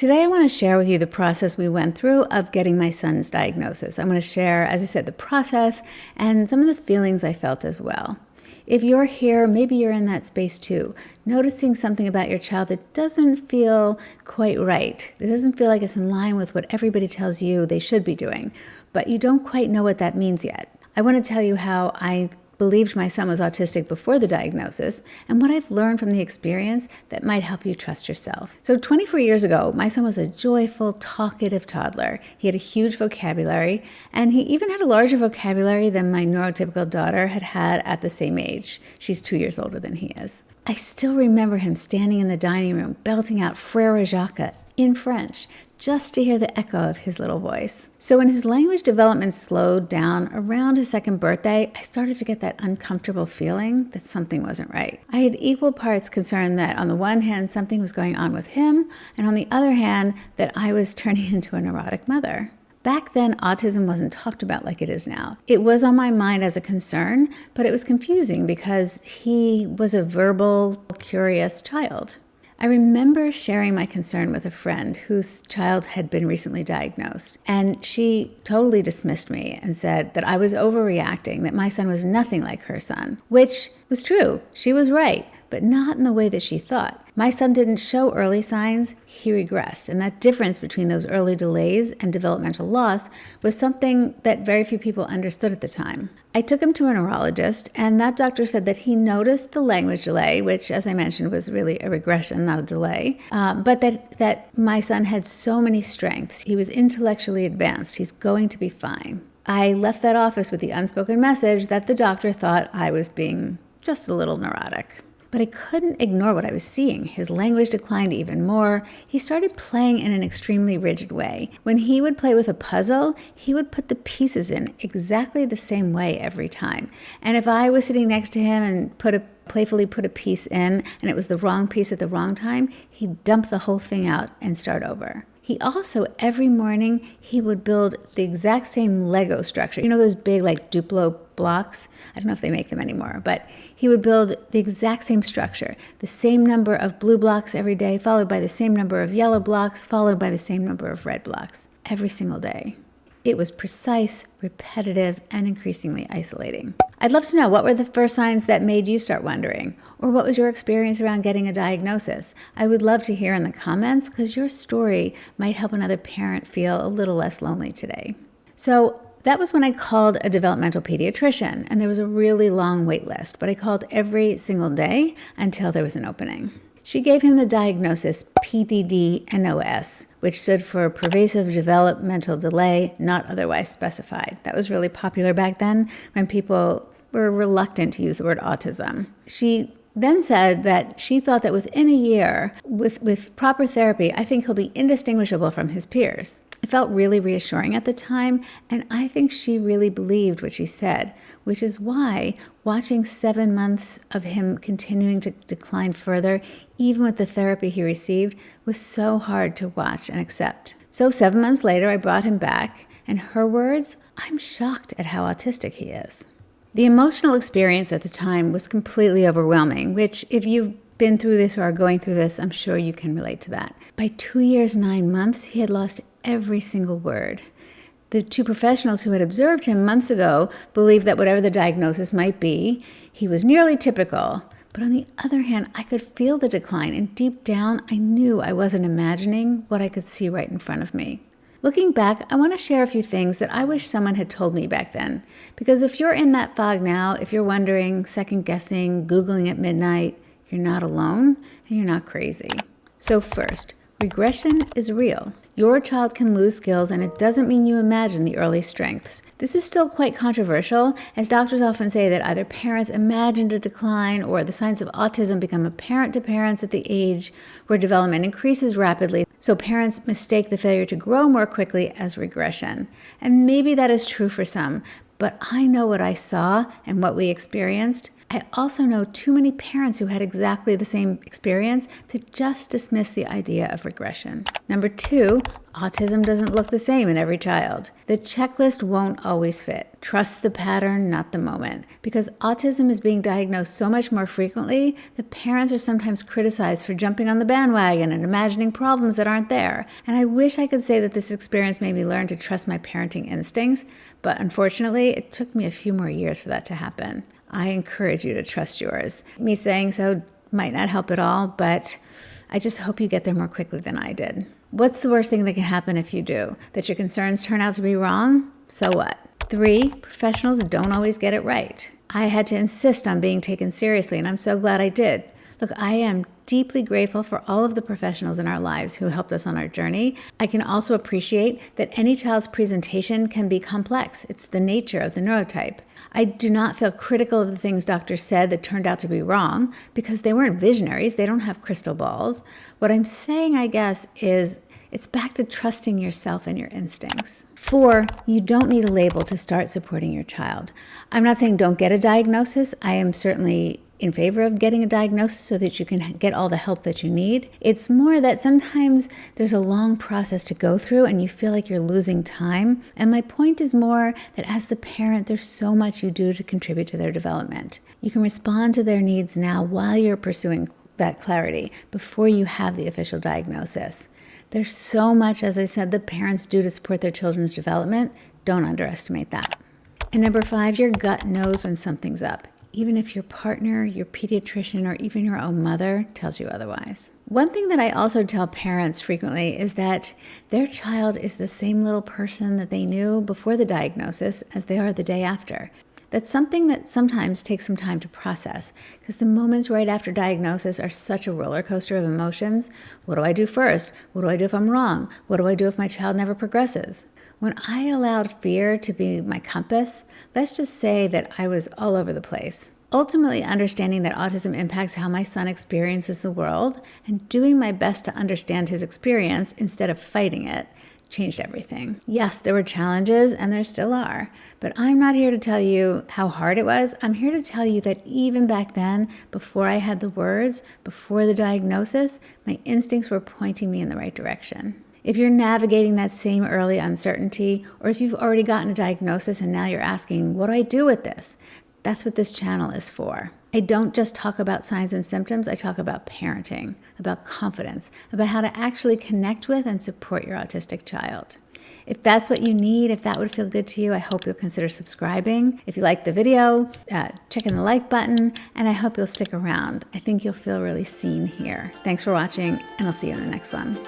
Today I want to share with you the process we went through of getting my son's diagnosis. I'm going to share, as I said, the process and some of the feelings I felt as well. If you're here, maybe you're in that space too, noticing something about your child that doesn't feel quite right. This doesn't feel like it's in line with what everybody tells you they should be doing, but you don't quite know what that means yet. I want to tell you how I believed my son was autistic before the diagnosis and what I've learned from the experience that might help you trust yourself. So 24 years ago, my son was a joyful, talkative toddler. He had a huge vocabulary, and he even had a larger vocabulary than my neurotypical daughter had at the same age. She's 2 years older than he is. I still remember him standing in the dining room, belting out Frère Jacques in French, just to hear the echo of his little voice. So when his language development slowed down around his second birthday, I started to get that uncomfortable feeling that something wasn't right. I had equal parts concerned that on the one hand, something was going on with him, and on the other hand, that I was turning into a neurotic mother. Back then, autism wasn't talked about like it is now. It was on my mind as a concern, but it was confusing because he was a verbal, curious child. I remember sharing my concern with a friend whose child had been recently diagnosed, and she totally dismissed me and said that I was overreacting, that my son was nothing like her son, which was true. She was right, but not in the way that she thought. My son didn't show early signs, he regressed, and that difference between those early delays and developmental loss was something that very few people understood at the time. I took him to a neurologist, and that doctor said that he noticed the language delay, which, as I mentioned, was really a regression, not a delay, but that my son had so many strengths. He was intellectually advanced. He's going to be fine. I left that office with the unspoken message that the doctor thought I was being just a little neurotic. But I couldn't ignore what I was seeing. His language declined even more. He started playing in an extremely rigid way. When he would play with a puzzle, he would put the pieces in exactly the same way every time. And if I was sitting next to him and playfully put a piece in, and it was the wrong piece at the wrong time, he'd dump the whole thing out and start over. He also, every morning, he would build the exact same Lego structure. You know those big, like, Duplo blocks? I don't know if they make them anymore, but he would build the exact same structure, the same number of blue blocks every day, followed by the same number of yellow blocks, followed by the same number of red blocks, every single day. It was precise, repetitive, and increasingly isolating. I'd love to know, what were the first signs that made you start wondering? Or what was your experience around getting a diagnosis? I would love to hear in the comments, because your story might help another parent feel a little less lonely today. So that was when I called a developmental pediatrician, and there was a really long wait list, but I called every single day until there was an opening. She gave him the diagnosis PDD-NOS, which stood for Pervasive Developmental Delay Not Otherwise Specified. That was really popular back then when people were reluctant to use the word autism. She then said that she thought that within a year, with proper therapy, I think he'll be indistinguishable from his peers. It felt really reassuring at the time, and I think she really believed what she said, which is why watching 7 months of him continuing to decline further, even with the therapy he received, was so hard to watch and accept. So 7 months later, I brought him back, and her words, "I'm shocked at how autistic he is." The emotional experience at the time was completely overwhelming, which, if you've been through this or are going through this, I'm sure you can relate to that. By 2 years, 9 months, he had lost every single word. The two professionals who had observed him months ago believed that whatever the diagnosis might be, he was nearly typical. But on the other hand, I could feel the decline, and deep down, I knew I wasn't imagining what I could see right in front of me. Looking back, I want to share a few things that I wish someone had told me back then. Because if you're in that fog now, if you're wondering, second-guessing, Googling at midnight, you're not alone and you're not crazy. So first, regression is real. Your child can lose skills, and it doesn't mean you imagine the early strengths. This is still quite controversial, as doctors often say that either parents imagined a decline or the signs of autism become apparent to parents at the age where development increases rapidly, so parents mistake the failure to grow more quickly as regression. And maybe that is true for some, but I know what I saw and what we experienced, I also know too many parents who had exactly the same experience to just dismiss the idea of regression. Number 2, autism doesn't look the same in every child. The checklist won't always fit. Trust the pattern, not the moment. Because autism is being diagnosed so much more frequently, the parents are sometimes criticized for jumping on the bandwagon and imagining problems that aren't there. And I wish I could say that this experience made me learn to trust my parenting instincts, but unfortunately, it took me a few more years for that to happen. I encourage you to trust yours. Me saying so might not help at all, but I just hope you get there more quickly than I did. What's the worst thing that can happen if you do? That your concerns turn out to be wrong? So what? 3, professionals don't always get it right. I had to insist on being taken seriously, and I'm so glad I did. Look, I am deeply grateful for all of the professionals in our lives who helped us on our journey. I can also appreciate that any child's presentation can be complex. It's the nature of the neurotype. I do not feel critical of the things doctors said that turned out to be wrong because they weren't visionaries. They don't have crystal balls. What I'm saying, I guess, is it's back to trusting yourself and your instincts. 4, you don't need a label to start supporting your child. I'm not saying don't get a diagnosis. I am certainly in favor of getting a diagnosis so that you can get all the help that you need. It's more that sometimes there's a long process to go through and you feel like you're losing time. And my point is more that as the parent, there's so much you do to contribute to their development. You can respond to their needs now while you're pursuing that clarity before you have the official diagnosis. There's so much, as I said, that parents do to support their children's development. Don't underestimate that. And number 5, your gut knows when something's up, even if your partner, your pediatrician, or even your own mother tells you otherwise. One thing that I also tell parents frequently is that their child is the same little person that they knew before the diagnosis as they are the day after. That's something that sometimes takes some time to process because the moments right after diagnosis are such a roller coaster of emotions. What do I do first? What do I do if I'm wrong? What do I do if my child never progresses? When I allowed fear to be my compass, let's just say that I was all over the place. Ultimately, understanding that autism impacts how my son experiences the world and doing my best to understand his experience instead of fighting it changed everything. Yes, there were challenges, and there still are, but I'm not here to tell you how hard it was. I'm here to tell you that even back then, before I had the words, before the diagnosis, my instincts were pointing me in the right direction. If you're navigating that same early uncertainty, or if you've already gotten a diagnosis and now you're asking, what do I do with this? That's what this channel is for. I don't just talk about signs and symptoms, I talk about parenting, about confidence, about how to actually connect with and support your autistic child. If that's what you need, if that would feel good to you, I hope you'll consider subscribing. If you like the video, check in the like button, and I hope you'll stick around. I think you'll feel really seen here. Thanks for watching, and I'll see you in the next one.